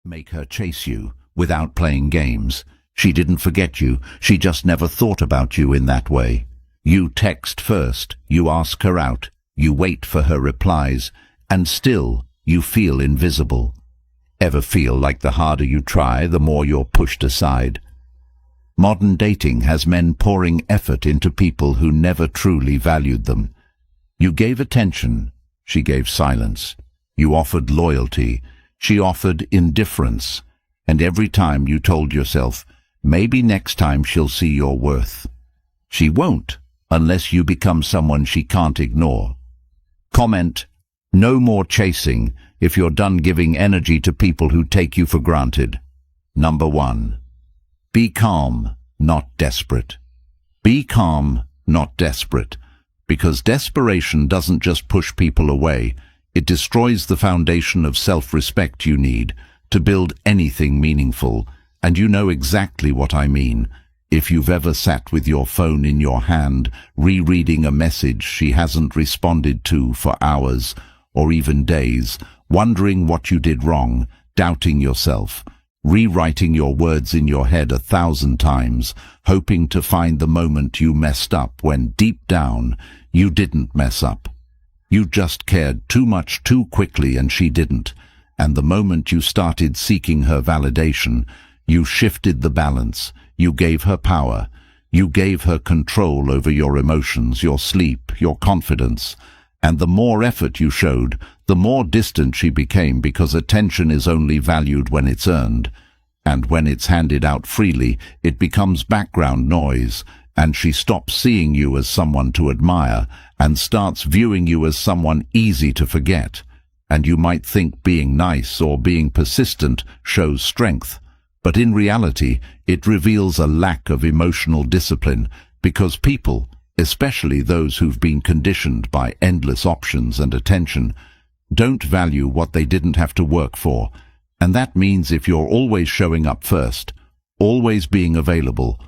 make her chase you without playing games. She didn't forget you, she just never thought about you in that way. You text first, you ask her out, you wait for her replies, and still you feel invisible. Ever feel like the harder you try, the more you're pushed aside? Modern dating has men pouring effort into people who never truly valued them. You gave attention, she gave silence. You offered loyalty, she offered indifference. And every time you told yourself, maybe next time she'll see your worth. She won't, unless you become someone she can't ignore. Comment, no more chasing if you're done giving energy to people who take you for granted. Number 1. Be calm, not desperate. Be calm, not desperate, because desperation doesn't just push people away, it destroys the foundation of self-respect you need to build anything meaningful, and you know exactly what I mean. If you've ever sat with your phone in your hand, rereading a message she hasn't responded to for hours or even days, wondering what you did wrong, doubting yourself, rewriting your words in your head 1,000 times, hoping to find the moment you messed up when deep down you didn't mess up. You just cared too much too quickly and she didn't, and the moment you started seeking her validation, you shifted the balance, you gave her power, you gave her control over your emotions, your sleep, your confidence, and the more effort you showed, the more distant she became, because attention is only valued when it's earned, and when it's handed out freely, it becomes background noise, and she stops seeing you as someone to admire and starts viewing you as someone easy to forget. And you might think being nice or being persistent shows strength, but in reality it reveals a lack of emotional discipline, because people, especially those who've been conditioned by endless options and attention, don't value what they didn't have to work for. And that means if you're always showing up first, always being available,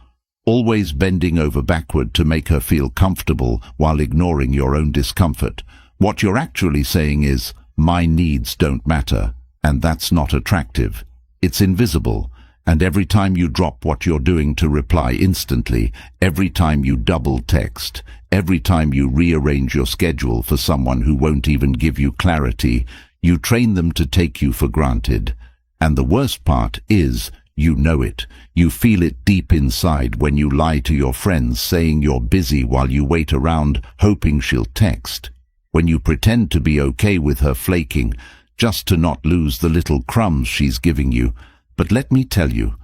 always bending over backward to make her feel comfortable while ignoring your own discomfort, what you're actually saying is, my needs don't matter, and that's not attractive. It's invisible, and every time you drop what you're doing to reply instantly, every time you double text, every time you rearrange your schedule for someone who won't even give you clarity, you train them to take you for granted. And the worst part is, you know it. You feel it deep inside when you lie to your friends saying you're busy while you wait around hoping she'll text. When you pretend to be okay with her flaking, just to not lose the little crumbs she's giving you. But let me tell you,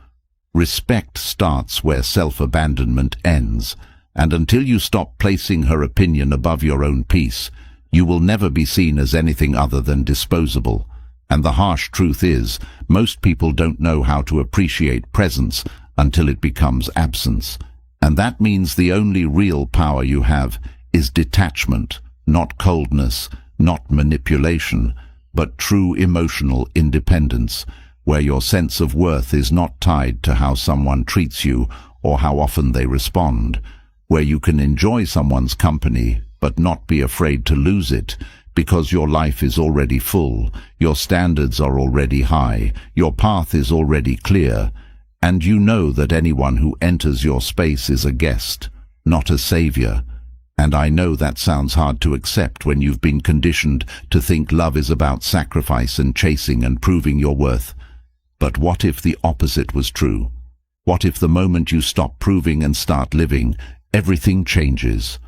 respect starts where self-abandonment ends, and until you stop placing her opinion above your own peace, you will never be seen as anything other than disposable. And the harsh truth is, most people don't know how to appreciate presence until it becomes absence. And that means the only real power you have is detachment, not coldness, not manipulation, but true emotional independence, where your sense of worth is not tied to how someone treats you or how often they respond, where you can enjoy someone's company but not be afraid to lose it, because your life is already full, your standards are already high, your path is already clear, and you know that anyone who enters your space is a guest, not a savior. And I know that sounds hard to accept when you've been conditioned to think love is about sacrifice and chasing and proving your worth. But what if the opposite was true? What if the moment you stop proving and start living, everything changes?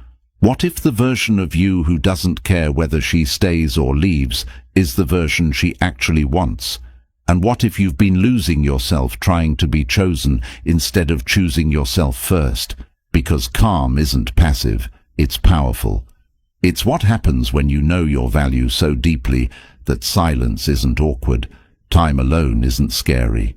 What if the version of you who doesn't care whether she stays or leaves is the version she actually wants? And what if you've been losing yourself trying to be chosen instead of choosing yourself first? Because calm isn't passive, it's powerful. It's what happens when you know your value so deeply that silence isn't awkward, time alone isn't scary.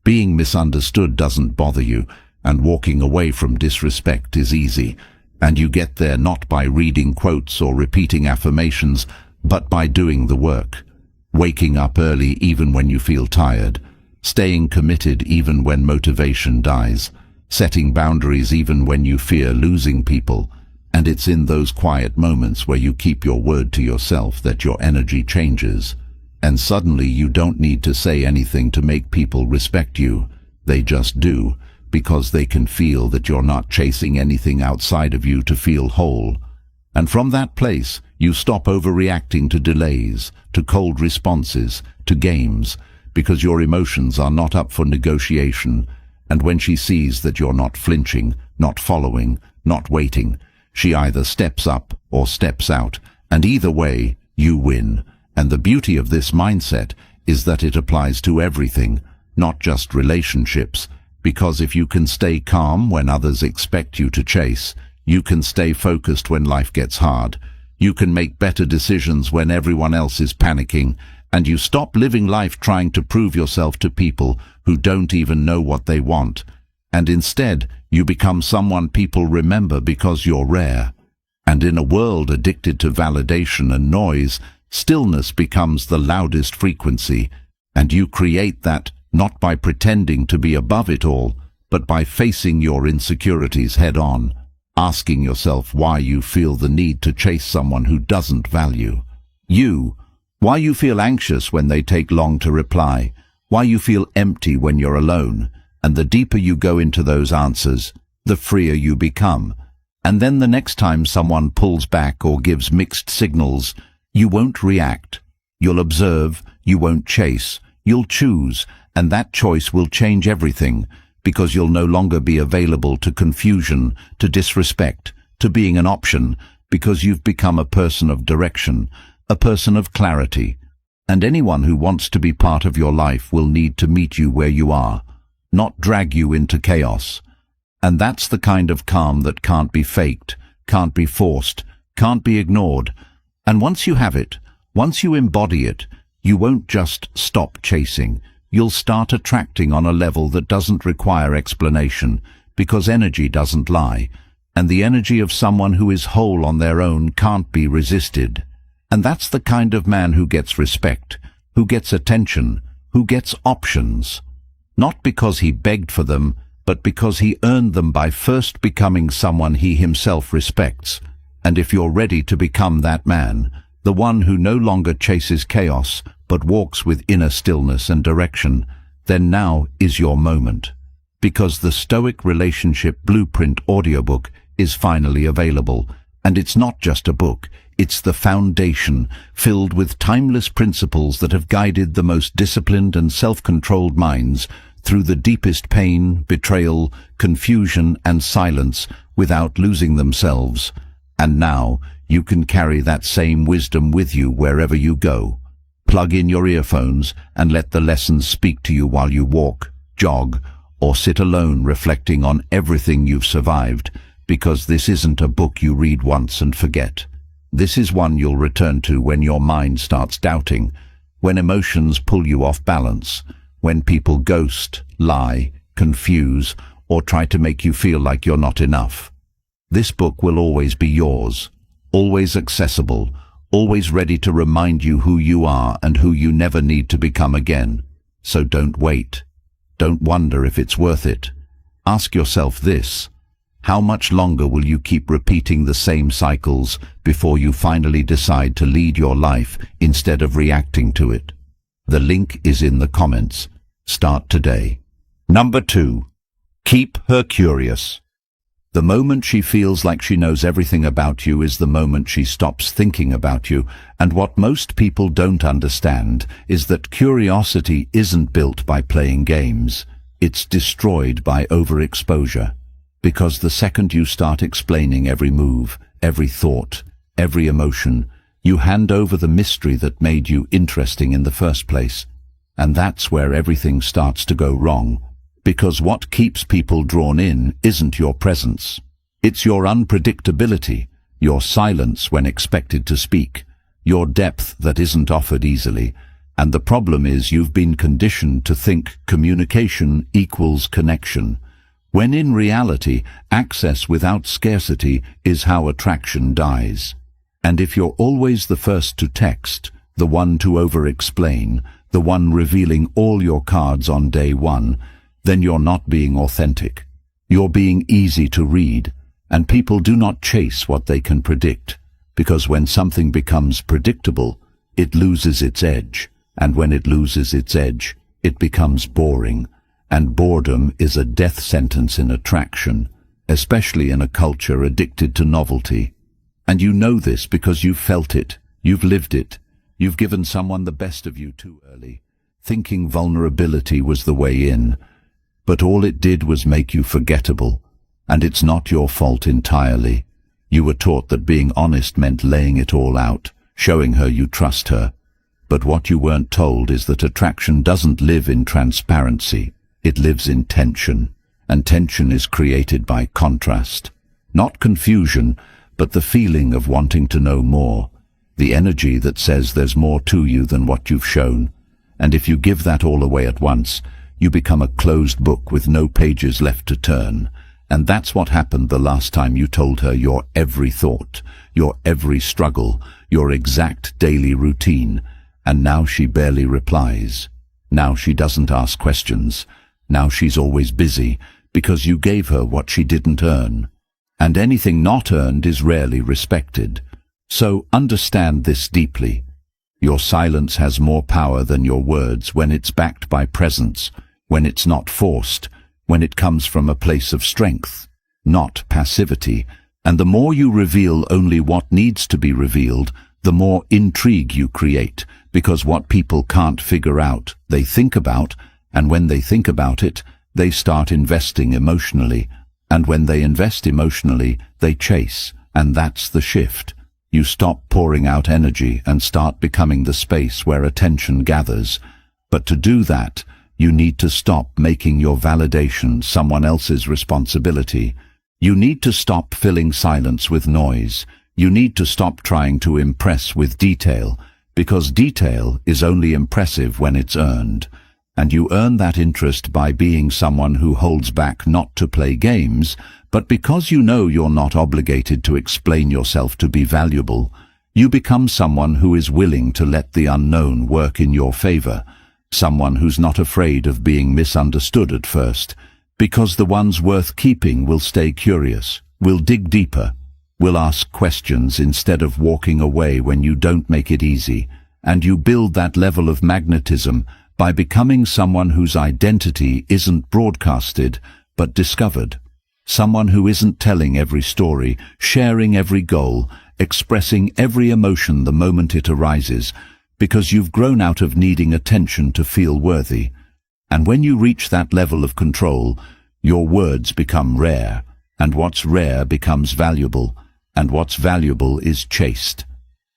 Being misunderstood doesn't bother you, and walking away from disrespect is easy. And you get there not by reading quotes or repeating affirmations, but by doing the work. Waking up early even when you feel tired, staying committed even when motivation dies, setting boundaries even when you fear losing people. And it's in those quiet moments where you keep your word to yourself that your energy changes. And suddenly you don't need to say anything to make people respect you. They just do, because they can feel that you're not chasing anything outside of you to feel whole. And from that place, you stop overreacting to delays, to cold responses, to games, because your emotions are not up for negotiation. And when she sees that you're not flinching, not following, not waiting, she either steps up or steps out, and either way, you win. And the beauty of this mindset is that it applies to everything, not just relationships, because if you can stay calm when others expect you to chase, you can stay focused when life gets hard, you can make better decisions when everyone else is panicking, and you stop living life trying to prove yourself to people who don't even know what they want, and instead you become someone people remember because you're rare. And in a world addicted to validation and noise, stillness becomes the loudest frequency, and you create that not by pretending to be above it all, but by facing your insecurities head-on, asking yourself why you feel the need to chase someone who doesn't value you, why you feel anxious when they take long to reply, why you feel empty when you're alone, and the deeper you go into those answers, the freer you become. And then the next time someone pulls back or gives mixed signals, you won't react. You'll observe, you won't chase, you'll choose, and that choice will change everything, because you'll no longer be available to confusion, to disrespect, to being an option, because you've become a person of direction, a person of clarity. And anyone who wants to be part of your life will need to meet you where you are, not drag you into chaos. And that's the kind of calm that can't be faked, can't be forced, can't be ignored. And once you have it, once you embody it, you won't just stop chasing. You'll start attracting on a level that doesn't require explanation, because energy doesn't lie, and the energy of someone who is whole on their own can't be resisted. And that's the kind of man who gets respect, who gets attention, who gets options. Not because he begged for them, but because he earned them by first becoming someone he himself respects. And if you're ready to become that man, the one who no longer chases chaos, but walks with inner stillness and direction, then now is your moment. Because the Stoic Relationship Blueprint audiobook is finally available, and it's not just a book, it's the foundation filled with timeless principles that have guided the most disciplined and self-controlled minds through the deepest pain, betrayal, confusion, and silence without losing themselves. And now you can carry that same wisdom with you wherever you go. Plug in your earphones and let the lessons speak to you while you walk, jog, or sit alone reflecting on everything you've survived, because this isn't a book you read once and forget. This is one you'll return to when your mind starts doubting, when emotions pull you off balance, when people ghost, lie, confuse, or try to make you feel like you're not enough. This book will always be yours, always accessible, always ready to remind you who you are and who you never need to become again. So don't wait. Don't wonder if it's worth it. Ask yourself this: how much longer will you keep repeating the same cycles before you finally decide to lead your life instead of reacting to it? The link is in the comments. Start today. Number 2. Keep her curious. The moment she feels like she knows everything about you is the moment she stops thinking about you, and what most people don't understand is that curiosity isn't built by playing games. It's destroyed by overexposure. Because the second you start explaining every move, every thought, every emotion, you hand over the mystery that made you interesting in the first place. And that's where everything starts to go wrong. Because what keeps people drawn in isn't your presence. It's your unpredictability, your silence when expected to speak, your depth that isn't offered easily. And the problem is you've been conditioned to think communication equals connection, when in reality, access without scarcity is how attraction dies. And if you're always the first to text, the one to over-explain, the one revealing all your cards on day one, then you're not being authentic. You're being easy to read, and people do not chase what they can predict, because when something becomes predictable, it loses its edge. and when it loses its edge, it becomes boring, and boredom is a death sentence in attraction, especially in a culture addicted to novelty. And you know this because you've felt it, you've lived it, you've given someone the best of you too early, thinking vulnerability was the way in. But all it did was make you forgettable, and it's not your fault entirely. You were taught that being honest meant laying it all out, showing her you trust her. But what you weren't told is that attraction doesn't live in transparency, it lives in tension, and tension is created by contrast. Not confusion, but the feeling of wanting to know more, the energy that says there's more to you than what you've shown. And if you give that all away at once, you become a closed book with no pages left to turn. And that's what happened the last time you told her your every thought, your every struggle, your exact daily routine. And now she barely replies. Now she doesn't ask questions. Now she's always busy, because you gave her what she didn't earn. And anything not earned is rarely respected. So understand this deeply. Your silence has more power than your words when it's backed by presence, when it's not forced, when it comes from a place of strength, not passivity. And the more you reveal only what needs to be revealed, the more intrigue you create, because what people can't figure out, they think about, and when they think about it, they start investing emotionally, and when they invest emotionally, they chase, and that's the shift. You stop pouring out energy and start becoming the space where attention gathers. But to do that, you need to stop making your validation someone else's responsibility. You need to stop filling silence with noise. You need to stop trying to impress with detail, because detail is only impressive when it's earned. And you earn that interest by being someone who holds back not to play games, but because you know you're not obligated to explain yourself to be valuable. You become someone who is willing to let the unknown work in your favor, someone who's not afraid of being misunderstood at first, because the ones worth keeping will stay curious, will dig deeper, will ask questions instead of walking away when you don't make it easy. And you build that level of magnetism by becoming someone whose identity isn't broadcasted, but discovered. Someone who isn't telling every story, sharing every goal, expressing every emotion the moment it arises, because you've grown out of needing attention to feel worthy. And when you reach that level of control, your words become rare, and what's rare becomes valuable, and what's valuable is chaste.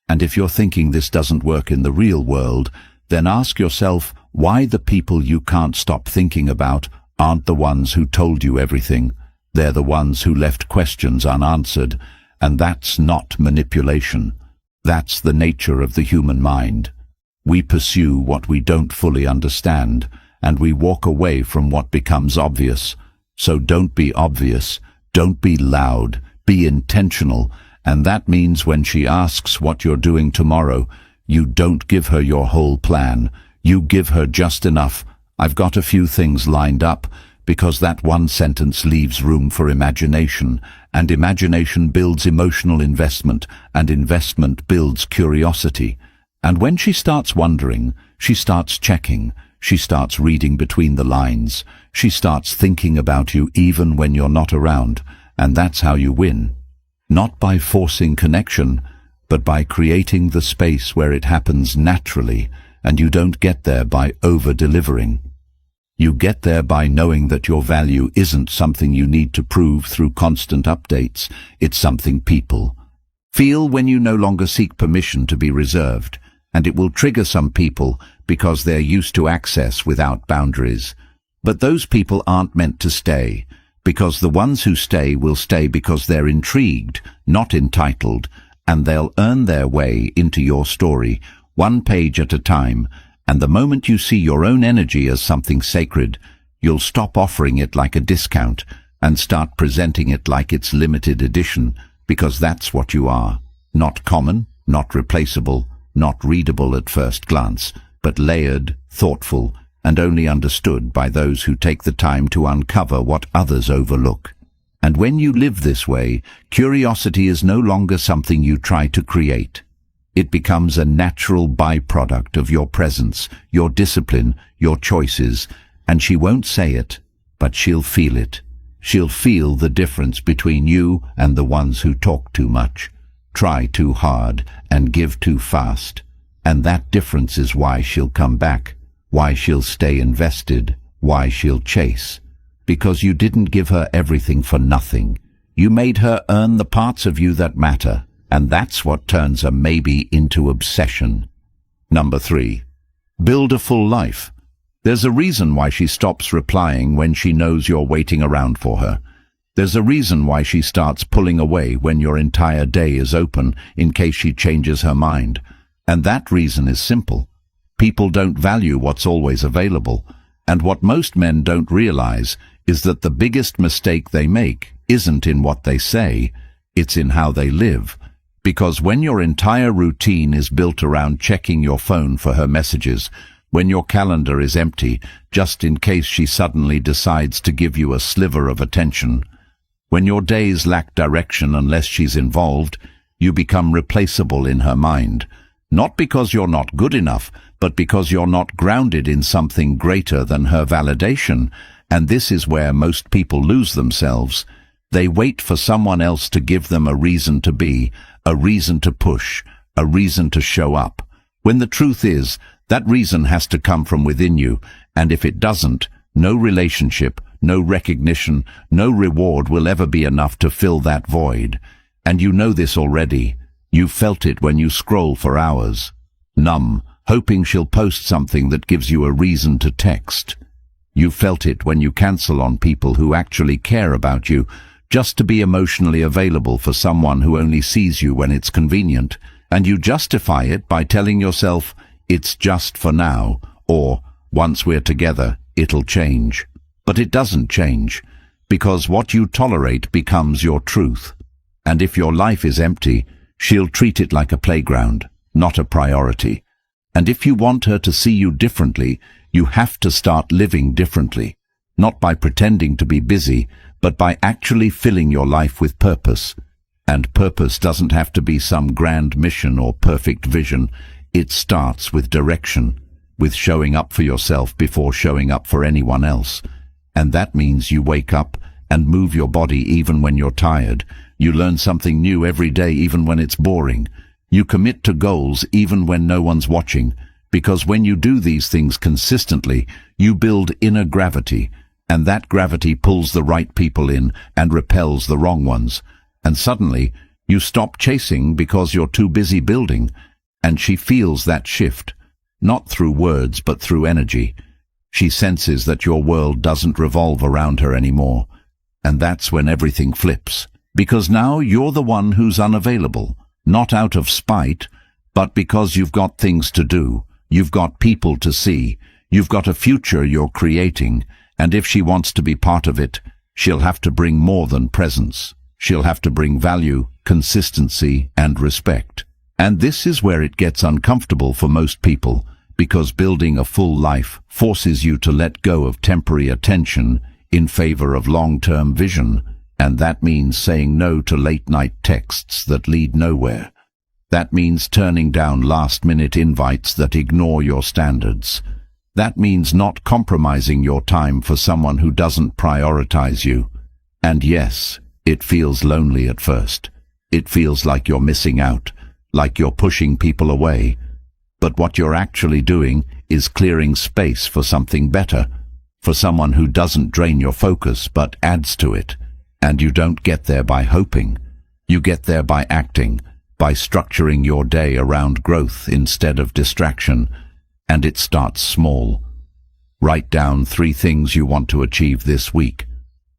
And if you're thinking this doesn't work in the real world, then ask yourself why the people you can't stop thinking about aren't the ones who told you everything. They're the ones who left questions unanswered, and that's not manipulation. That's the nature of the human mind. We pursue what we don't fully understand, and we walk away from what becomes obvious. So don't be obvious, don't be loud, be intentional, and that means when she asks what you're doing tomorrow, you don't give her your whole plan. You give her just enough. I've got a few things lined up, because that one sentence leaves room for imagination, and imagination builds emotional investment, and investment builds curiosity. And when she starts wondering, she starts checking, she starts reading between the lines, she starts thinking about you even when you're not around, and that's how you win. Not by forcing connection, but by creating the space where it happens naturally, and you don't get there by over-delivering. You get there by knowing that your value isn't something you need to prove through constant updates, it's something people feel when you no longer seek permission to be reserved, and it will trigger some people because they're used to access without boundaries. But those people aren't meant to stay, because the ones who stay will stay because they're intrigued, not entitled, and they'll earn their way into your story, one page at a time. And the moment you see your own energy as something sacred, you'll stop offering it like a discount and start presenting it like it's limited edition, because that's what you are. Not common, not replaceable, not readable at first glance, but layered, thoughtful, and only understood by those who take the time to uncover what others overlook. And when you live this way, curiosity is no longer something you try to create. It becomes a natural byproduct of your presence, your discipline, your choices, and she won't say it, but she'll feel it. She'll feel the difference between you and the ones who talk too much, try too hard, and give too fast. And that difference is why she'll come back, why she'll stay invested, why she'll chase. Because you didn't give her everything for nothing. You made her earn the parts of you that matter, and that's what turns a maybe into obsession. Number 3. Build a full life. There's a reason why she stops replying when she knows you're waiting around for her. There's a reason why she starts pulling away when your entire day is open in case she changes her mind. And that reason is simple. People don't value what's always available. And what most men don't realize is that the biggest mistake they make isn't in what they say, it's in how they live. Because when your entire routine is built around checking your phone for her messages, when your calendar is empty just in case she suddenly decides to give you a sliver of attention, when your days lack direction unless she's involved, you become replaceable in her mind. Not because you're not good enough, but because you're not grounded in something greater than her validation. And this is where most people lose themselves. They wait for someone else to give them a reason to be, a reason to push, a reason to show up. When the truth is, that reason has to come from within you, and if it doesn't, no relationship, no recognition, no reward will ever be enough to fill that void. And you know this already. You felt it when you scroll for hours, numb, hoping she'll post something that gives you a reason to text. You felt it when you cancel on people who actually care about you, just to be emotionally available for someone who only sees you when it's convenient. And you justify it by telling yourself, it's just for now, or once we're together, it'll change. But it doesn't change, because what you tolerate becomes your truth. And if your life is empty, she'll treat it like a playground, not a priority. And if you want her to see you differently, you have to start living differently, not by pretending to be busy, but by actually filling your life with purpose. And purpose doesn't have to be some grand mission or perfect vision. It starts with direction, with showing up for yourself before showing up for anyone else. And that means you wake up and move your body even when you're tired. You learn something new every day even when it's boring. You commit to goals even when no one's watching, because when you do these things consistently, you build inner gravity, and that gravity pulls the right people in and repels the wrong ones. And suddenly, you stop chasing because you're too busy building, and she feels that shift, not through words but through energy. She senses that your world doesn't revolve around her anymore, and that's when everything flips. Because now you're the one who's unavailable, not out of spite, but because you've got things to do, you've got people to see, you've got a future you're creating, and if she wants to be part of it, she'll have to bring more than presence. She'll have to bring value, consistency, and respect. And this is where it gets uncomfortable for most people, because building a full life forces you to let go of temporary attention in favor of long-term vision. And that means saying no to late-night texts that lead nowhere. That means turning down last-minute invites that ignore your standards. That means not compromising your time for someone who doesn't prioritize you. And yes, it feels lonely at first. It feels like you're missing out, like you're pushing people away. But what you're actually doing is clearing space for something better, for someone who doesn't drain your focus but adds to it. And you don't get there by hoping. You get there by acting, by structuring your day around growth instead of distraction. And it starts small. Write down 3 things you want to achieve this week.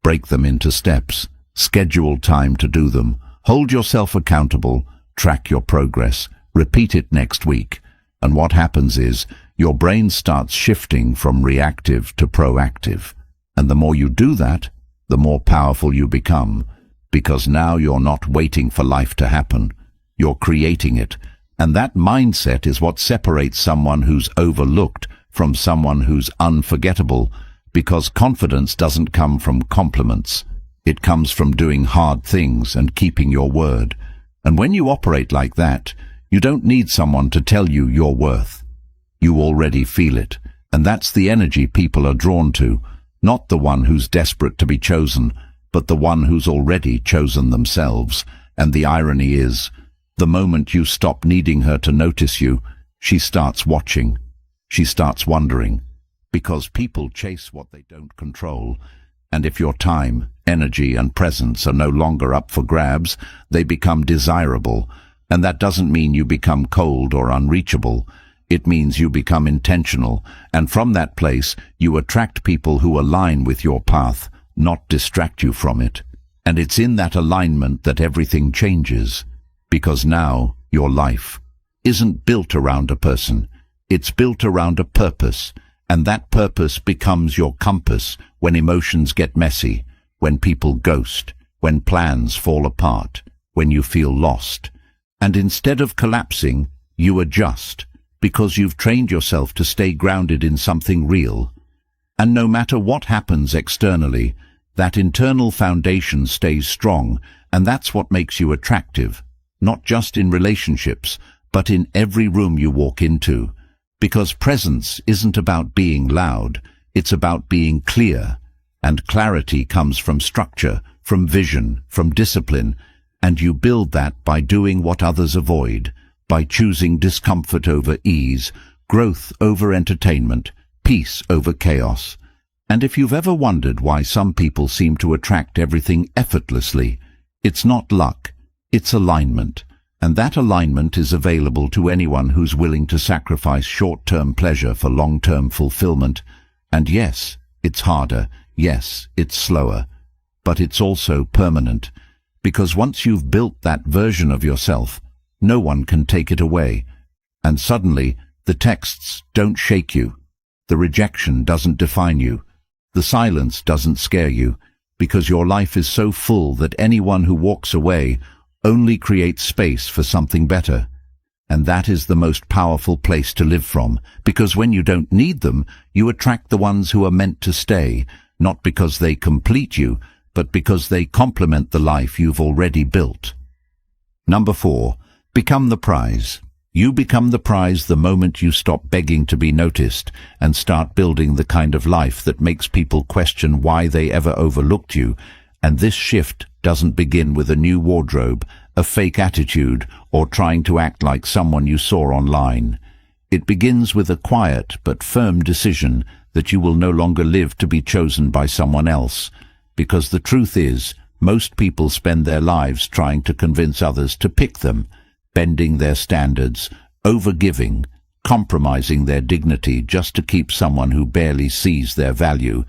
Break them into steps. Schedule time to do them. Hold yourself accountable. Track your progress. Repeat it next week. And what happens is, your brain starts shifting from reactive to proactive. And the more you do that, the more powerful you become, because now you're not waiting for life to happen. You're creating it. And that mindset is what separates someone who's overlooked from someone who's unforgettable, because confidence doesn't come from compliments. It comes from doing hard things and keeping your word. And when you operate like that, You don't need someone to tell you your worth. You already feel it, and that's the energy people are drawn to, not the one who's desperate to be chosen, but the one who's already chosen themselves. And the irony is, the moment you stop needing her to notice you, she starts watching. She starts wondering, because people chase what they don't control, and if your time, energy and presence are no longer up for grabs, they become desirable. And that doesn't mean you become cold or unreachable. It means you become intentional, and from that place you attract people who align with your path, not distract you from it. And it's in that alignment that everything changes, because now your life isn't built around a person, it's built around a purpose, and that purpose becomes your compass when emotions get messy, when people ghost, when plans fall apart, when you feel lost. And instead of collapsing, you adjust, because you've trained yourself to stay grounded in something real. And no matter what happens externally, that internal foundation stays strong, and that's what makes you attractive, not just in relationships, but in every room you walk into. Because presence isn't about being loud, it's about being clear. And clarity comes from structure, from vision, from discipline, and you build that by doing what others avoid, by choosing discomfort over ease, growth over entertainment, peace over chaos. And if you've ever wondered why some people seem to attract everything effortlessly, it's not luck, it's alignment. And that alignment is available to anyone who's willing to sacrifice short-term pleasure for long-term fulfillment. And yes, it's harder, yes, it's slower, but it's also permanent. Because once you've built that version of yourself, no one can take it away. And suddenly, the texts don't shake you. The rejection doesn't define you. The silence doesn't scare you, because your life is so full that anyone who walks away only creates space for something better. And that is the most powerful place to live from, because when you don't need them, you attract the ones who are meant to stay, not because they complete you, but because they complement the life you've already built. Number 4. Become the prize. You become the prize the moment you stop begging to be noticed and start building the kind of life that makes people question why they ever overlooked you. And this shift doesn't begin with a new wardrobe, a fake attitude, or trying to act like someone you saw online. It begins with a quiet but firm decision that you will no longer live to be chosen by someone else. Because the truth is, most people spend their lives trying to convince others to pick them, bending their standards, overgiving, compromising their dignity just to keep someone who barely sees their value.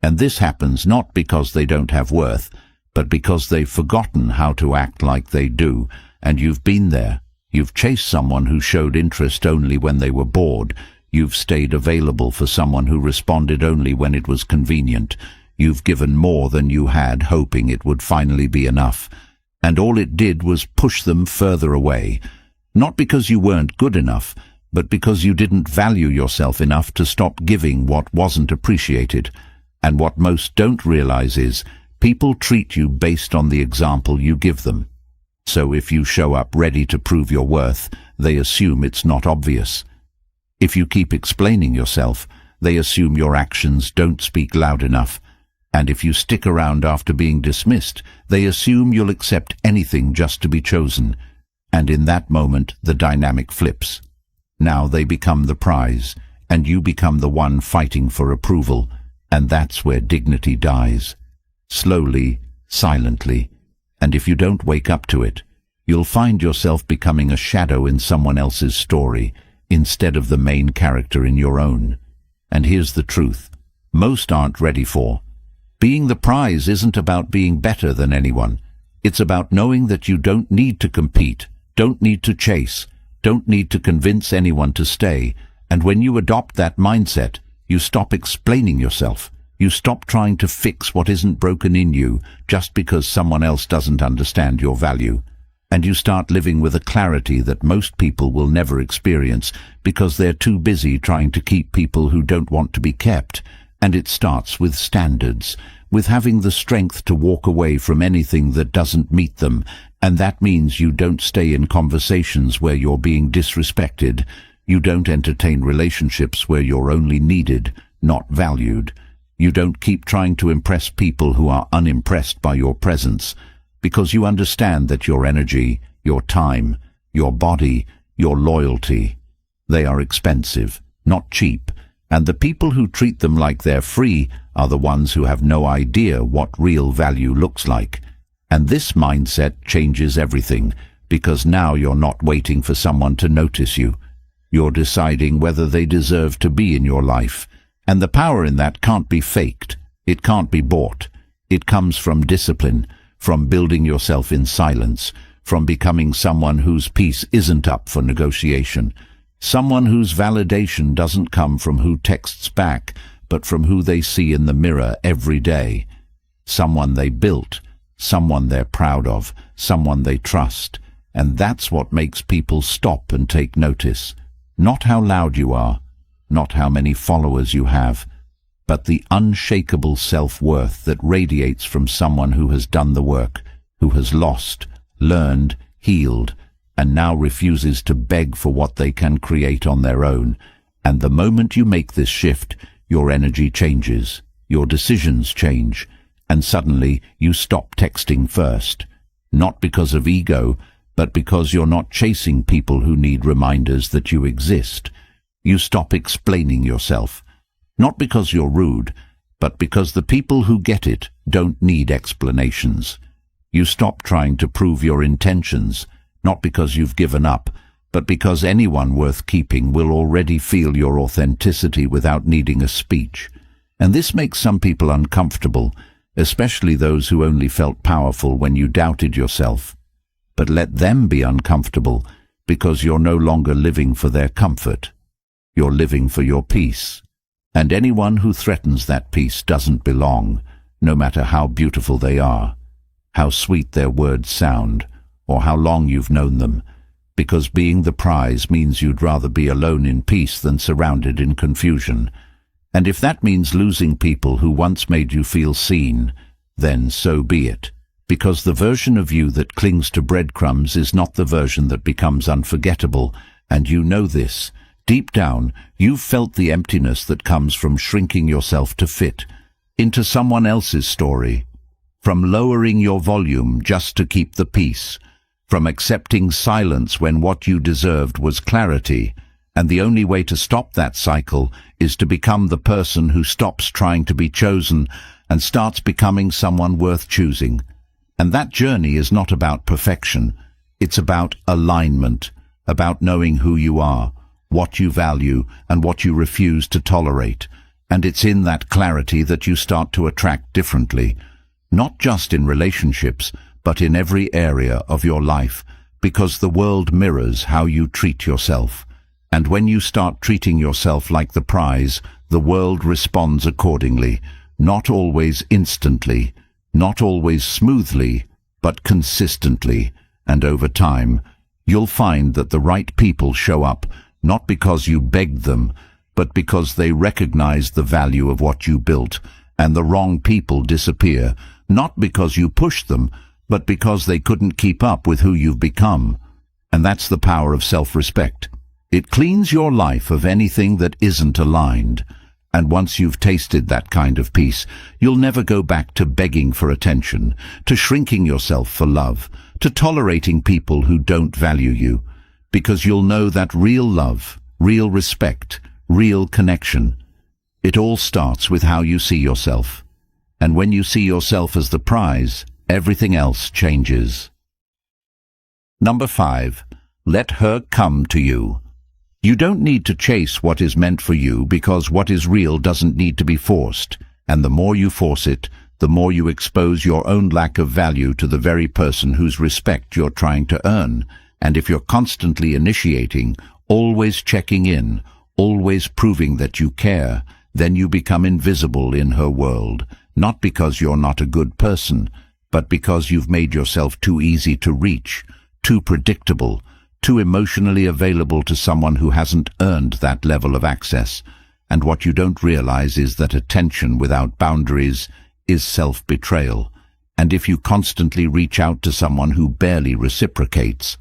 And this happens not because they don't have worth, but because they've forgotten how to act like they do. And you've been there. You've chased someone who showed interest only when they were bored. You've stayed available for someone who responded only when it was convenient. You've given more than you had, hoping it would finally be enough. And all it did was push them further away. Not because you weren't good enough, but because you didn't value yourself enough to stop giving what wasn't appreciated. And what most don't realize is, people treat you based on the example you give them. So if you show up ready to prove your worth, they assume it's not obvious. If you keep explaining yourself, they assume your actions don't speak loud enough. And if you stick around after being dismissed, they assume you'll accept anything just to be chosen. And in that moment, the dynamic flips. Now they become the prize, and you become the one fighting for approval. And that's where dignity dies. Slowly, silently. And if you don't wake up to it, you'll find yourself becoming a shadow in someone else's story, instead of the main character in your own. And here's the truth. Most aren't ready for. Being the prize isn't about being better than anyone. It's about knowing that you don't need to compete, don't need to chase, don't need to convince anyone to stay. And when you adopt that mindset, you stop explaining yourself. You stop trying to fix what isn't broken in you just because someone else doesn't understand your value. And you start living with a clarity that most people will never experience because they're too busy trying to keep people who don't want to be kept. And it starts with standards, with having the strength to walk away from anything that doesn't meet them. And that means you don't stay in conversations where you're being disrespected. You don't entertain relationships where you're only needed, not valued. You don't keep trying to impress people who are unimpressed by your presence, because you understand that your energy, your time, your body, your loyalty, they are expensive, not cheap, and the people who treat them like they're free are the ones who have no idea what real value looks like. And this mindset changes everything, because now you're not waiting for someone to notice you. You're deciding whether they deserve to be in your life. And the power in that can't be faked. It can't be bought. It comes from discipline, from building yourself in silence, from becoming someone whose peace isn't up for negotiation, someone whose validation doesn't come from who texts back, but from who they see in the mirror every day. Someone they built, someone they're proud of, someone they trust. And that's what makes people stop and take notice. Not how loud you are, not how many followers you have, but the unshakable self-worth that radiates from someone who has done the work, who has lost, learned, healed, and now refuses to beg for what they can create on their own. And the moment you make this shift, your energy changes, your decisions change, and suddenly you stop texting first. Not because of ego, but because you're not chasing people who need reminders that you exist. You stop explaining yourself, not because you're rude, but because the people who get it don't need explanations. You stop trying to prove your intentions, not because you've given up, but because anyone worth keeping will already feel your authenticity without needing a speech. And this makes some people uncomfortable, especially those who only felt powerful when you doubted yourself. But let them be uncomfortable, because you're no longer living for their comfort. You're living for your peace. And anyone who threatens that peace doesn't belong, no matter how beautiful they are, how sweet their words sound, or how long you've known them, because being the prize means you'd rather be alone in peace than surrounded in confusion. And if that means losing people who once made you feel seen, then so be it, because the version of you that clings to breadcrumbs is not the version that becomes unforgettable, and you know this. Deep down, you've felt the emptiness that comes from shrinking yourself to fit into someone else's story, from lowering your volume just to keep the peace, from accepting silence when what you deserved was clarity. And the only way to stop that cycle is to become the person who stops trying to be chosen and starts becoming someone worth choosing. And that journey is not about perfection. It's about alignment, about knowing who you are, what you value, and what you refuse to tolerate. And it's in that clarity that you start to attract differently, not just in relationships, but in every area of your life, because the world mirrors how you treat yourself. And when you start treating yourself like the prize, the world responds accordingly, not always instantly, not always smoothly, but consistently. And over time, you'll find that the right people show up, not because you begged them, but because they recognize the value of what you built, and the wrong people disappear, not because you pushed them, but because they couldn't keep up with who you've become. And that's the power of self-respect. It cleans your life of anything that isn't aligned. And once you've tasted that kind of peace, you'll never go back to begging for attention, to shrinking yourself for love, to tolerating people who don't value you, because you'll know that real love, real respect, real connection, it all starts with how you see yourself. And when you see yourself as the prize, everything else changes. Number 5. Let her come to you. You don't need to chase what is meant for you, because what is real doesn't need to be forced. And the more you force it, the more you expose your own lack of value to the very person whose respect you're trying to earn. And if you're constantly initiating, always checking in, always proving that you care, then you become invisible in her world, not because you're not a good person, but because you've made yourself too easy to reach, too predictable, too emotionally available to someone who hasn't earned that level of access. And what you don't realize is that attention without boundaries is self-betrayal. And if you constantly reach out to someone who barely reciprocates,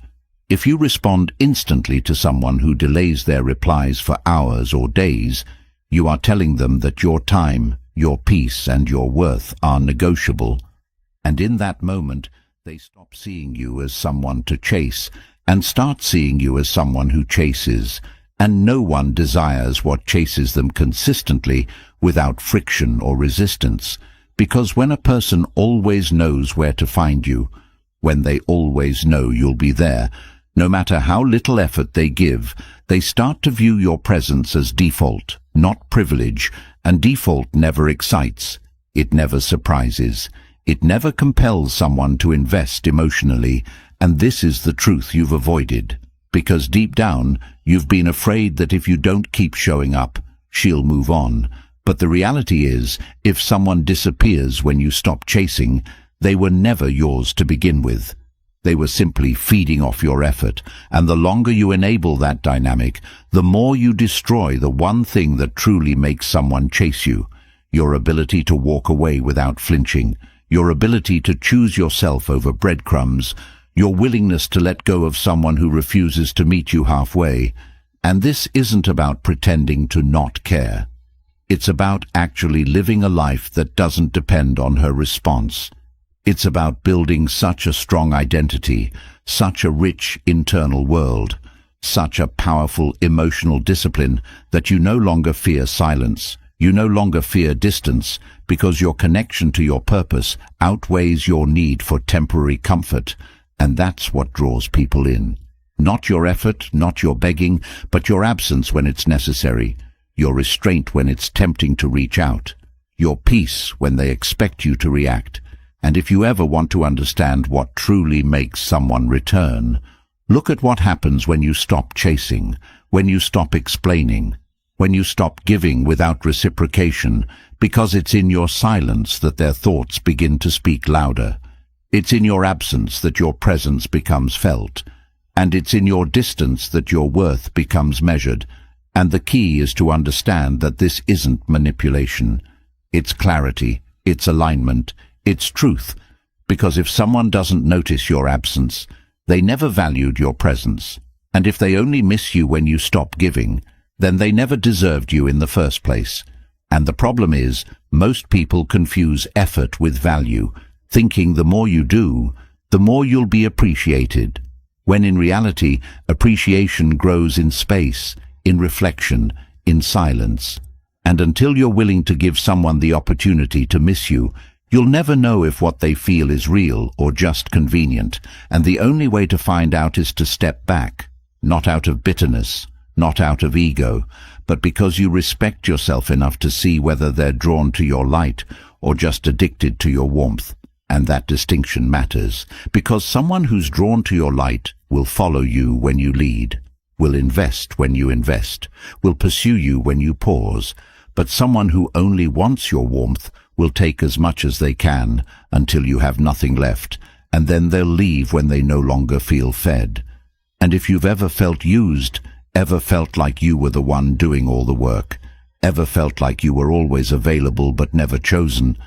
if you respond instantly to someone who delays their replies for hours or days, you are telling them that your time, your peace, and your worth are negotiable. And in that moment, they stop seeing you as someone to chase and start seeing you as someone who chases. And no one desires what chases them consistently without friction or resistance, because when a person always knows where to find you, when they always know you'll be there, no matter how little effort they give, they start to view your presence as default, not privilege, and default never excites. It never surprises. It never compels someone to invest emotionally, and this is the truth you've avoided. Because deep down, you've been afraid that if you don't keep showing up, she'll move on. But the reality is, if someone disappears when you stop chasing, they were never yours to begin with. They were simply feeding off your effort, and the longer you enable that dynamic, the more you destroy the one thing that truly makes someone chase you: your ability to walk away without flinching, your ability to choose yourself over breadcrumbs, your willingness to let go of someone who refuses to meet you halfway. And this isn't about pretending to not care. It's about actually living a life that doesn't depend on her response. It's about building such a strong identity, such a rich internal world, such a powerful emotional discipline that you no longer fear silence, you no longer fear distance, because your connection to your purpose outweighs your need for temporary comfort. And that's what draws people in. Not your effort, not your begging, but your absence when it's necessary, your restraint when it's tempting to reach out, your peace when they expect you to react. And if you ever want to understand what truly makes someone return, look at what happens when you stop chasing, when you stop explaining, when you stop giving without reciprocation, because it's in your silence that their thoughts begin to speak louder. It's in your absence that your presence becomes felt, and it's in your distance that your worth becomes measured. And the key is to understand that this isn't manipulation. It's clarity, it's alignment, it's truth. Because if someone doesn't notice your absence, they never valued your presence. And if they only miss you when you stop giving, then they never deserved you in the first place. And the problem is, most people confuse effort with value, thinking the more you do, the more you'll be appreciated, when in reality, appreciation grows in space, in reflection, in silence. And until you're willing to give someone the opportunity to miss you, you'll never know if what they feel is real or just convenient. And the only way to find out is to step back, not out of bitterness, not out of ego, but because you respect yourself enough to see whether they're drawn to your light or just addicted to your warmth. And that distinction matters, because someone who's drawn to your light will follow you when you lead, will invest when you invest, will pursue you when you pause. But someone who only wants your warmth will take as much as they can until you have nothing left, and then they'll leave when they no longer feel fed. And if you've ever felt used, ever felt like you were the one doing all the work, ever felt like you were always available but never chosen,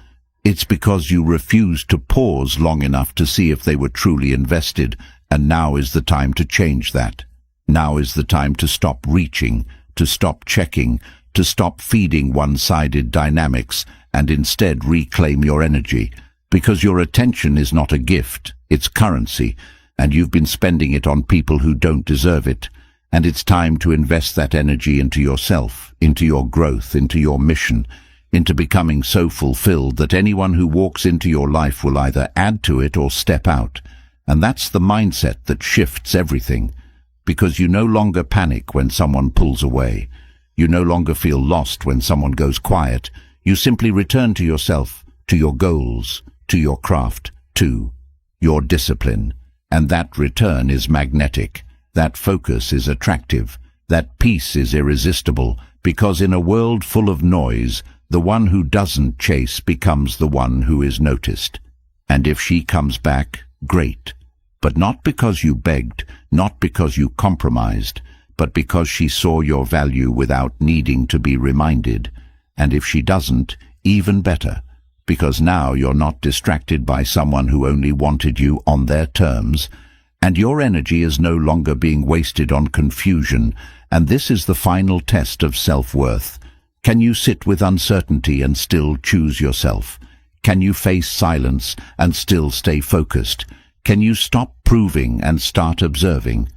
it's because you refused to pause long enough to see if they were truly invested. And now is the time to change that. Now is the time to stop reaching, to stop checking, to stop feeding one-sided dynamics, and instead reclaim your energy. Because your attention is not a gift, it's currency, and you've been spending it on people who don't deserve it. And it's time to invest that energy into yourself, into your growth, into your mission, into becoming so fulfilled that anyone who walks into your life will either add to it or step out. And that's the mindset that shifts everything. Because you no longer panic when someone pulls away. You no longer feel lost when someone goes quiet. You simply return to yourself, to your goals, to your craft, to your discipline. And that return is magnetic. That focus is attractive. That peace is irresistible. Because in a world full of noise, the one who doesn't chase becomes the one who is noticed. And if she comes back, great. But not because you begged, not because you compromised, but because she saw your value without needing to be reminded. And if she doesn't, even better, because now you're not distracted by someone who only wanted you on their terms, and your energy is no longer being wasted on confusion, and this is the final test of self-worth. Can you sit with uncertainty and still choose yourself? Can you face silence and still stay focused? Can you stop proving and start observing?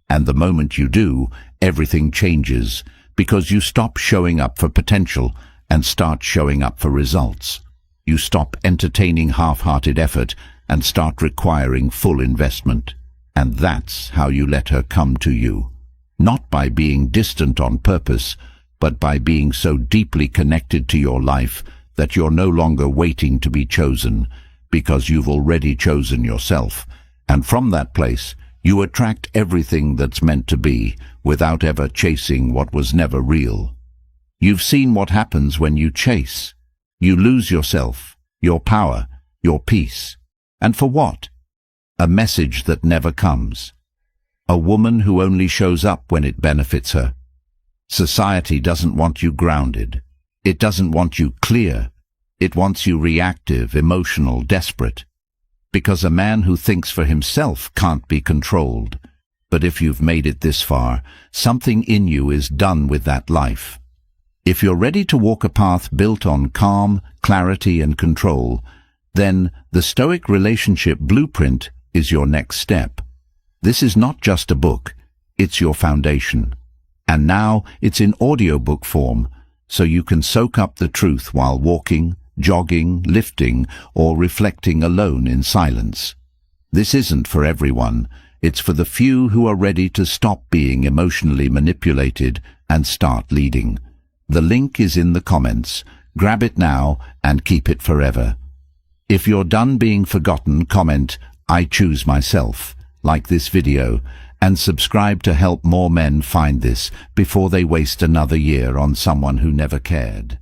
And the moment you do, everything changes, because you stop showing up for potential and start showing up for results. You stop entertaining half-hearted effort and start requiring full investment. And that's how you let her come to you. Not by being distant on purpose, but by being so deeply connected to your life that you're no longer waiting to be chosen, because you've already chosen yourself. And from that place, you attract everything that's meant to be, without ever chasing what was never real. You've seen what happens when you chase. You lose yourself, your power, your peace. And for what? A message that never comes. A woman who only shows up when it benefits her. Society doesn't want you grounded. It doesn't want you clear. It wants you reactive, emotional, desperate. Because a man who thinks for himself can't be controlled. But if you've made it this far, something in you is done with that life. If you're ready to walk a path built on calm, clarity and control, then the Stoic Relationship Blueprint is your next step. This is not just a book, it's your foundation. And now it's in audiobook form, so you can soak up the truth while walking, jogging, lifting, or reflecting alone in silence. This isn't for everyone. It's for the few who are ready to stop being emotionally manipulated and start leading. The link is in the comments. Grab it now and keep it forever. If you're done being forgotten, comment, "I choose myself," like this video, and subscribe to help more men find this before they waste another year on someone who never cared.